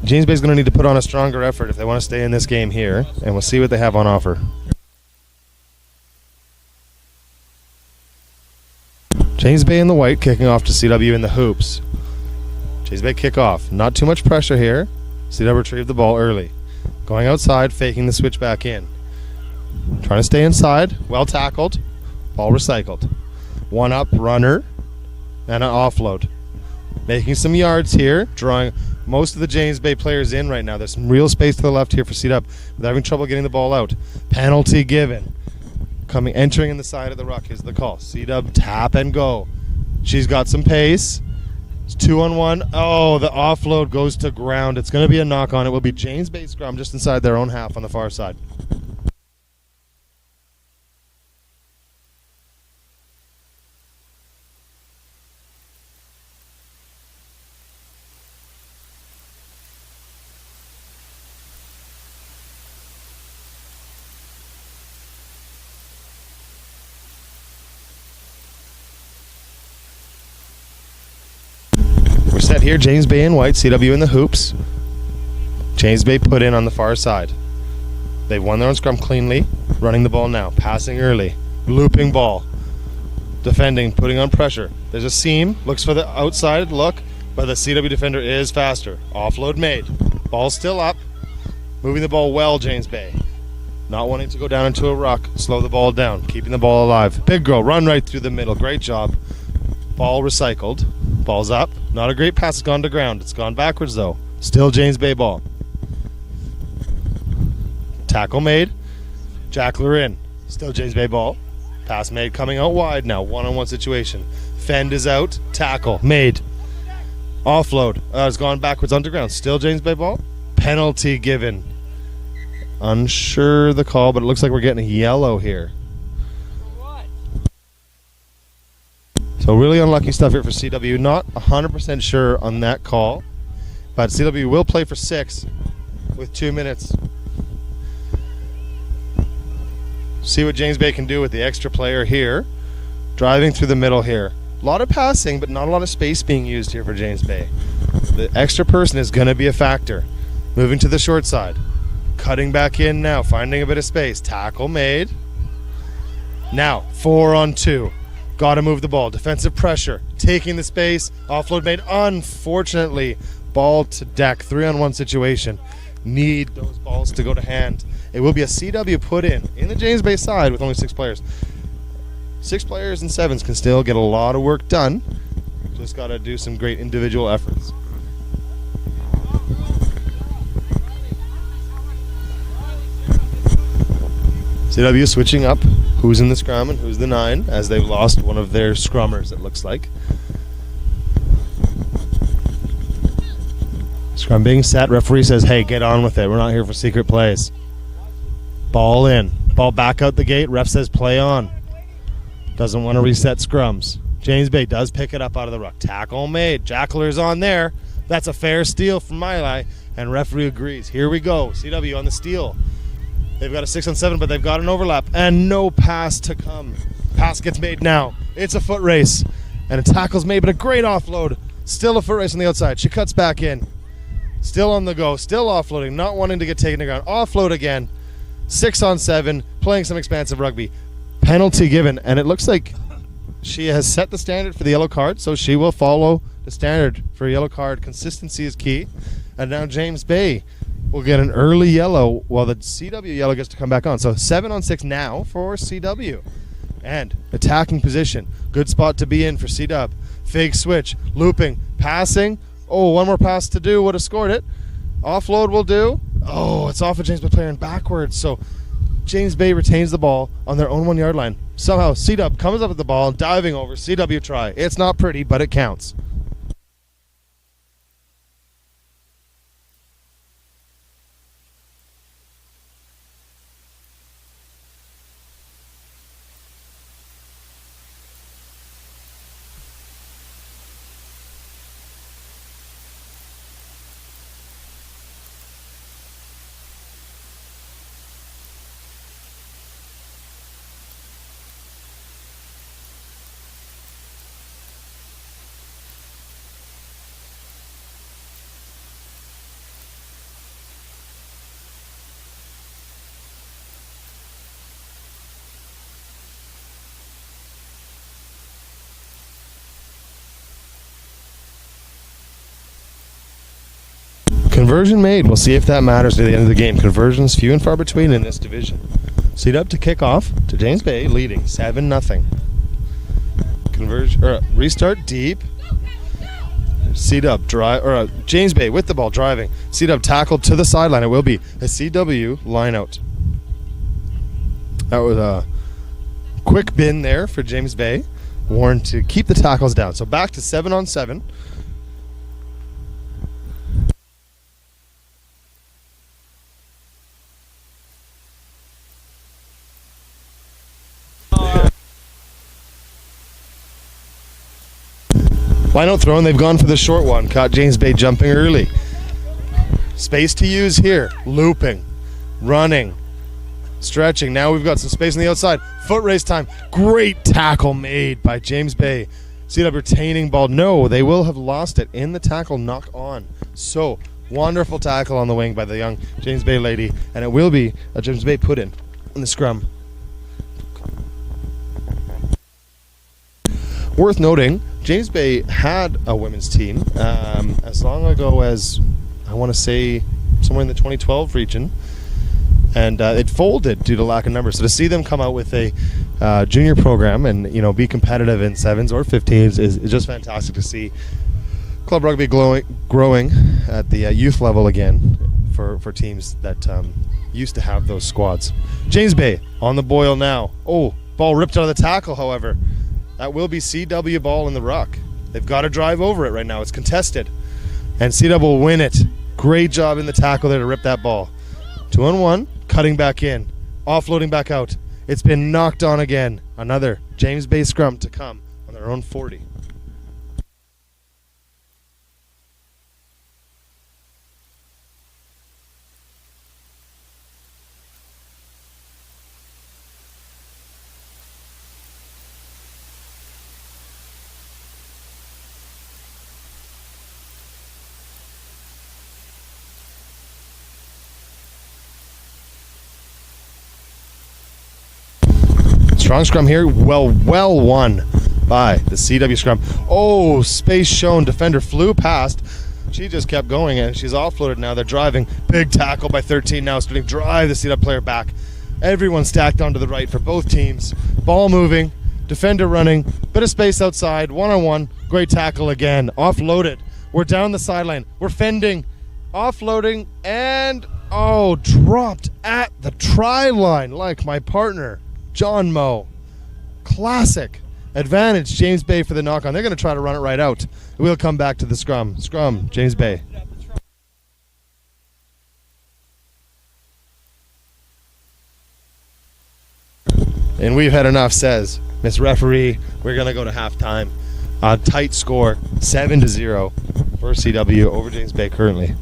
James Bay's going to need to put on a stronger effort if they want to stay in this game here, and we'll see what they have on offer. James Bay in the white, kicking off to CW in the hoops. James Bay kick off. Not too much pressure here. CW retrieve the ball early. Going outside, faking the switch back in. Trying to stay inside. Well tackled. Ball recycled. One up runner and an offload. Making some yards here. Drawing most of the James Bay players in right now. There's some real space to the left here for CW. They're having trouble getting the ball out. Penalty given. Entering in the side of the ruck is the call. CW tap and go. She's got some pace. It's 2-on-1. Oh, the offload goes to ground. It's going to be a knock on. It will be James Bay scrum just inside their own half on the far side. We're set here. James Bay in white, CW in the hoops. James Bay put in on the far side. They've won their own scrum cleanly. Running the ball now. Passing early. Looping ball. Defending, putting on pressure. There's a seam. Looks for the outside look, but the CW defender is faster. Offload made. Ball still up. Moving the ball well, James Bay. Not wanting to go down into a ruck. Slow the ball down. Keeping the ball alive. Big girl. Run right through the middle. Great job. Ball recycled. Ball's up. Not a great pass. It's gone to ground. It's gone backwards, though. Still James Bay ball. Tackle made. Jackler in. Still James Bay ball. Pass made. Coming out wide now. One-on-one situation. Fend is out. Tackle made. Offload. It's gone backwards onto ground. Still James Bay ball. Penalty given. Unsure the call, but it looks like we're getting a yellow here. So really unlucky stuff here for CW. Not 100% sure on that call, but CW will play for 6 with 2 minutes. See what James Bay can do with the extra player here. Driving through the middle here. A lot of passing, but not a lot of space being used here for James Bay. The extra person is going to be a factor. Moving to the short side. Cutting back in now, finding a bit of space. Tackle made. Now, 4-on-2. Got to move the ball. Defensive pressure. Taking the space. Offload made. Unfortunately, ball to deck. 3-on-1 situation. Need those balls to go to hand. It will be a CW put in the James Bay side with only 6 players. 6 players and 7s can still get a lot of work done. Just got to do some great individual efforts. CW switching up who's in the scrum and who's the 9 as they've lost one of their scrummers, it looks like. Scrum being set. Referee says, hey, get on with it. We're not here for secret plays. Ball in. Ball back out the gate. Ref says play on. Doesn't want to reset scrums. James Bay does pick it up out of the ruck. Tackle made. Jackler's on there. That's a fair steal from Miley. And referee agrees. Here we go. CW on the steal. They've got a 6-on-7, but they've got an overlap. And no pass to come. Pass gets made now. It's a foot race. And a tackle's made, but a great offload. Still a foot race on the outside. She cuts back in. Still on the go. Still offloading. Not wanting to get taken to ground. Offload again. 6-on-7. Playing some expansive rugby. Penalty given. And it looks like she has set the standard for the yellow card, so she will follow the standard for a yellow card. Consistency is key. And now James Bay will get an early yellow while the CW yellow gets to come back on. So 7-on-6 now for CW. And attacking position. Good spot to be in for CW. Fake switch. Looping. Passing. Oh, one more pass to do. Would have scored it. Offload will do. Oh, it's off a James Bay player and backwards. So James Bay retains the ball on their own 1-yard line. Somehow CW comes up with the ball, diving over. CW try. It's not pretty, but it counts. Conversion made. We'll see if that matters at the end of the game. Conversions few and far between in this division. Seat up to kick off to James Bay, leading 7-0. Conversion restart deep. Seat up drive James Bay with the ball driving. Seat up tackled to the sideline. It will be a CW line out. That was a quick bin there for James Bay. Warned to keep the tackles down. So back to 7-on-7. Line out throw, and they've gone for the short one. Caught James Bay jumping early. Space to use here. Looping. Running. Stretching. Now we've got some space on the outside. Foot race time. Great tackle made by James Bay. See that retaining ball. No, they will have lost it in the tackle knock on. So, wonderful tackle on the wing by the young James Bay lady. And it will be a James Bay put in the scrum. Worth noting, James Bay had a women's team as long ago as, I want to say, somewhere in the 2012 region. And it folded due to lack of numbers. So to see them come out with a junior program and be competitive in 7s or 15s is just fantastic to see. Club rugby growing at the youth level again for teams that used to have those squads. James Bay on the boil now. Oh, ball ripped out of the tackle, however. That will be CW ball in the ruck. They've got to drive over it right now. It's contested. And CW will win it. Great job in the tackle there to rip that ball. 2-on-1, cutting back in, offloading back out. It's been knocked on again. Another James Bay scrum to come on their own 40. Strong scrum here. Well won by the CW scrum. Oh, space shown. Defender flew past. She just kept going, and she's offloaded now. They're driving. Big tackle by 13 now. Starting to drive the CW player back. Everyone stacked onto the right for both teams. Ball moving. Defender running. Bit of space outside. 1-on-1. Great tackle again. Offloaded. We're down the sideline. We're fending. Offloading. And, dropped at the try line like my partner. John Moe. Classic. Advantage, James Bay for the knock-on. They're going to try to run it right out. We'll come back to the scrum. Scrum, James Bay. And we've had enough, says Miss Referee. We're going to go to halftime. A tight score, 7-0 for CW over James Bay currently.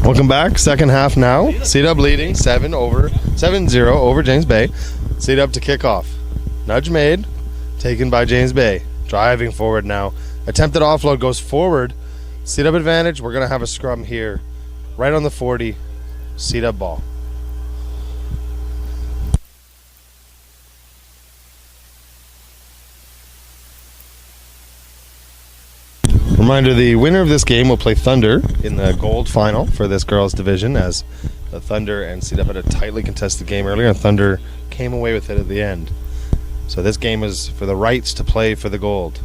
Welcome back. Second half now. C-Dub leading 7-0 over James Bay. C-Dub to kick off. Nudge made. Taken by James Bay. Driving forward now. Attempted offload goes forward. C-Dub advantage. We're going to have a scrum here. Right on the 40. C-Dub ball. Reminder, the winner of this game will play Thunder in the gold final for this girls division, as the Thunder and C-Dub had a tightly contested game earlier and Thunder came away with it at the end. So this game is for the rights to play for the gold.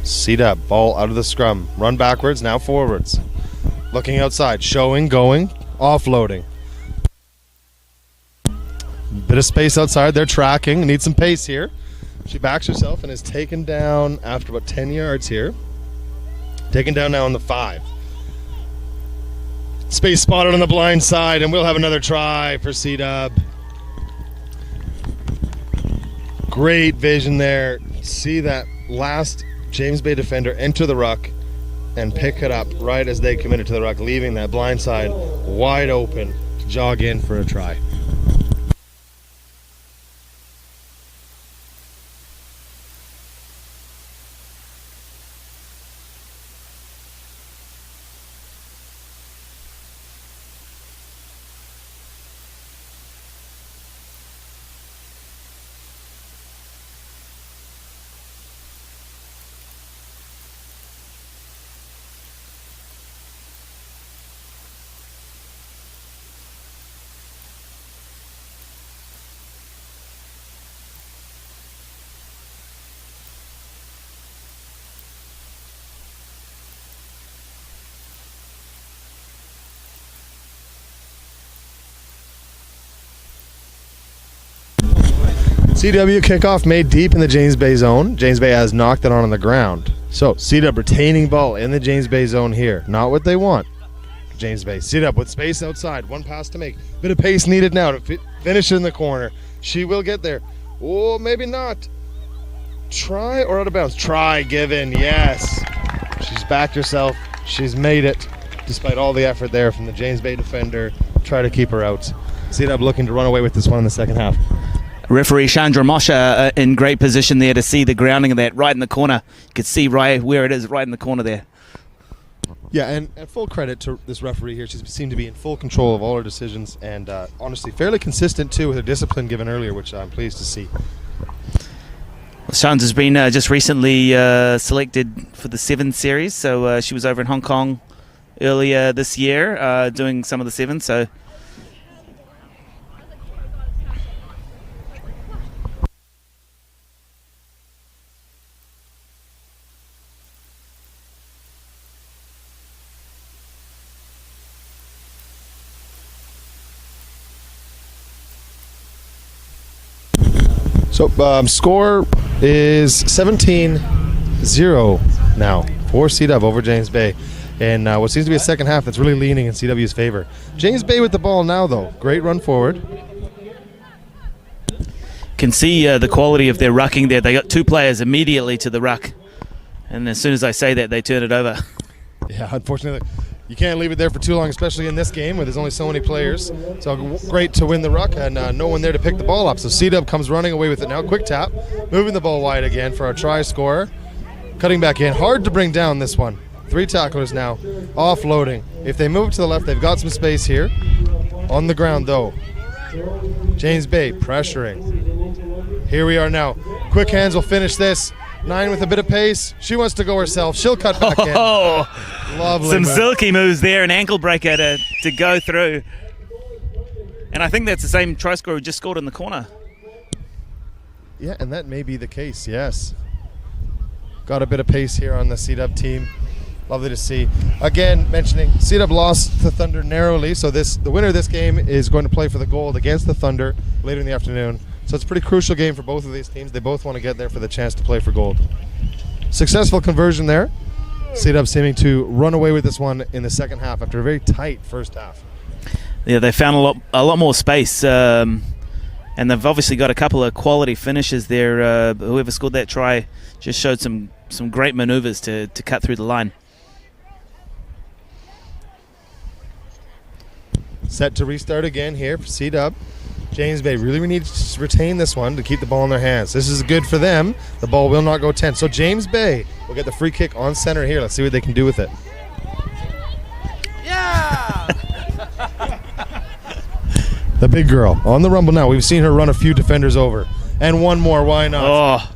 C-Dub, ball out of the scrum. Run backwards, now forwards. Looking outside, showing, going, offloading. Bit of space outside, they're tracking, need some pace here. She backs herself and is taken down after about 10 yards here. Taken down now on the 5. Space spotted on the blind side, and we'll have another try for C-Dub. Great vision there. See that last James Bay defender enter the ruck and pick it up right as they committed to the ruck, leaving that blind side wide open to jog in for a try. CW kickoff made deep in the James Bay zone. James Bay has knocked it on the ground. So C-Dub retaining ball in the James Bay zone here. Not what they want. James Bay. C-Dub with space outside. One pass to make. Bit of pace needed now to finish in the corner. She will get there. Oh, maybe not. Try or out of bounds? Try given. Yes. She's backed herself. She's made it. Despite all the effort there from the James Bay defender. Try to keep her out. C-Dub looking to run away with this one in the second half. Referee Chandra Mosha in great position there to see the grounding of that right in the corner. You could see right where it is, right in the corner there. Yeah, and full credit to this referee here. She seemed to be in full control of all her decisions and honestly fairly consistent too with her discipline given earlier, which I'm pleased to see. Well, Chandra's been just recently selected for the 7 series, so she was over in Hong Kong earlier this year doing some of the 7, so... So score is 17-0 now for C-Dub over James Bay. And what seems to be a second half that's really leaning in CW's favor. James Bay with the ball now, though. Great run forward. Can see the quality of their rucking there. They got 2 players immediately to the ruck. And as soon as I say that, they turn it over. Yeah, unfortunately, you can't leave it there for too long, especially in this game where there's only so many players. So great to win the ruck and no one there to pick the ball up. So C-Dub comes running away with it now. Quick tap, moving the ball wide again for our try scorer. Cutting back in. Hard to bring down this one. 3 tacklers now. Offloading. If they move to the left, they've got some space here. On the ground, though. James Bay pressuring. Here we are now. Quick hands will finish this. 9 with a bit of pace. She wants to go herself. She'll cut back in. Lovely Some move. silky moves there, an ankle breaker to go through. And I think that's the same try scorer who just scored in the corner. Yeah, and that may be the case, yes. Got a bit of pace here on the C-Dub team. Lovely to see. Again, mentioning C-Dub lost to Thunder narrowly, so the winner of this game is going to play for the gold against the Thunder later in the afternoon. So it's a pretty crucial game for both of these teams. They both want to get there for the chance to play for gold. Successful conversion there. C-Dub seeming to run away with this one in the second half after a very tight first half. Yeah, they found a lot more space, and they've obviously got a couple of quality finishes there. Whoever scored that try just showed some great maneuvers to cut through the line. Set to restart again here for C-Dub. James Bay really needs to retain this one to keep the ball in their hands. This is good for them. The ball will not go 10. So James Bay will get the free kick on center here. Let's see what they can do with it. Yeah! The big girl on the rumble now. We've seen her run a few defenders over. And one more, why not? Oh,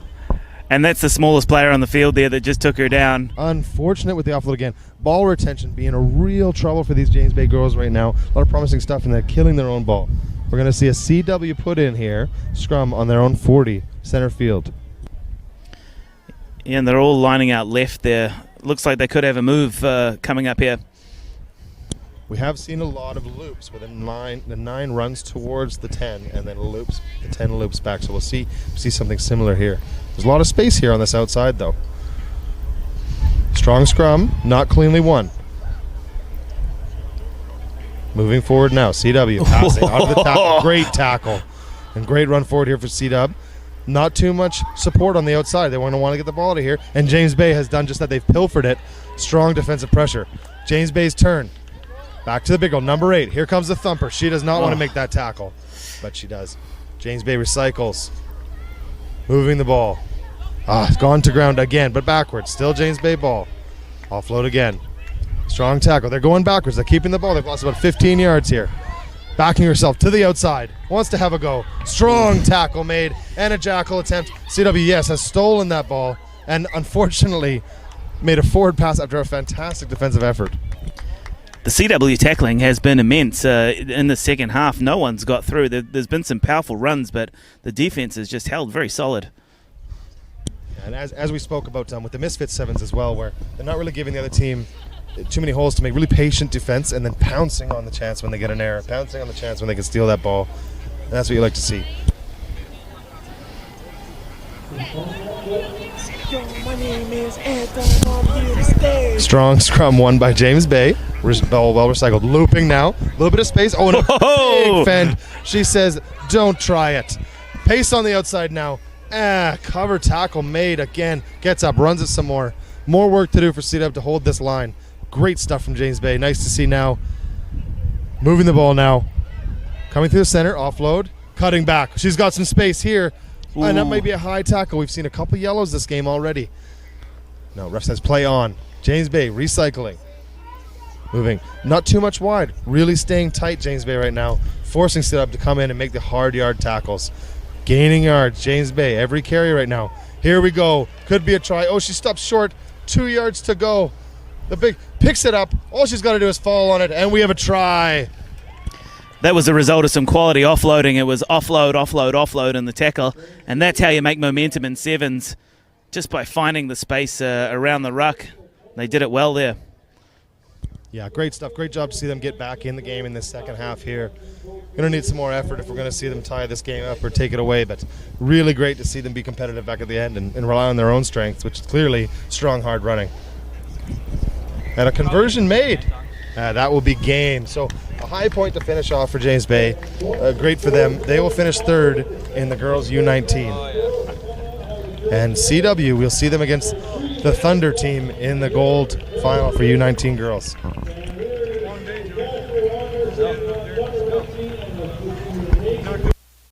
and that's the smallest player on the field there that just took her down. Unfortunate with the offload again. Ball retention being a real trouble for these James Bay girls right now. A lot of promising stuff, and they're killing their own ball. We're going to see a CW put in here, scrum on their own 40, center field. Yeah, and they're all lining out left there. Looks like they could have a move coming up here. We have seen a lot of loops where the 9 runs towards the 10 and then loops, the 10 loops back. So we'll see something similar here. There's a lot of space here on this outside though. Strong scrum, not cleanly won. Moving forward now, CW passing out of the tackle. Great tackle. And great run forward here for CW. Not too much support on the outside. They want to get the ball out of here. And James Bay has done just that. They've pilfered it. Strong defensive pressure. James Bay's turn. Back to the big one, number 8. Here comes the thumper. She does not want to make that tackle, but she does. James Bay recycles. Moving the ball. It's gone to ground again, but backwards. Still James Bay ball. Offload again. Strong tackle. They're going backwards. They're keeping the ball. They've lost about 15 yards here. Backing herself to the outside. Wants to have a go. Strong tackle made and a jackal attempt. CW, yes, has stolen that ball and unfortunately made a forward pass after a fantastic defensive effort. The CW tackling has been immense in the second half. No one's got through. There's been some powerful runs, but the defense has just held very solid. And as we spoke about with the Misfit Sevens as well, where they're not really giving the other team too many holes to make, really patient defense and then pouncing on the chance when they get an error, pouncing on the chance when they can steal that ball. And that's what you like to see. My name is Anthony. I'm here to stay. Strong scrum won by James Bay. Ball well recycled. Looping now. A little bit of space. Oh, and a big fend. She says, don't try it. Pace on the outside now. Cover tackle made again. Gets up, runs it some more. More work to do for CW to hold this line. Great stuff from James Bay. Nice to see now. Moving the ball now. Coming through the center. Offload. Cutting back. She's got some space here. And that might be a high tackle. We've seen a couple yellows this game already. No, ref says play on. James Bay recycling. Moving. Not too much wide. Really staying tight, James Bay right now. Forcing CW to come in and make the hard yard tackles. Gaining yards. James Bay. Every carry right now. Here we go. Could be a try. Oh, she stops short. 2 yards to go. The big picks it up. All she's got to do is fall on it, and we have a try. That was a result of some quality offloading. It was offload, offload, offload in the tackle, and that's how you make momentum in sevens, just by finding the space around the ruck. They did it well there. Yeah, great stuff. Great job to see them get back in the game in this second half here. Going to need some more effort if we're going to see them tie this game up or take it away, but really great to see them be competitive back at the end and rely on their own strengths, which is clearly strong, hard running. And a conversion made. That will be game. So a high point to finish off for James Bay. Great for them. They will finish third in the girls U19. And CW, we'll see them against the Thunder team in the gold final for U19 girls.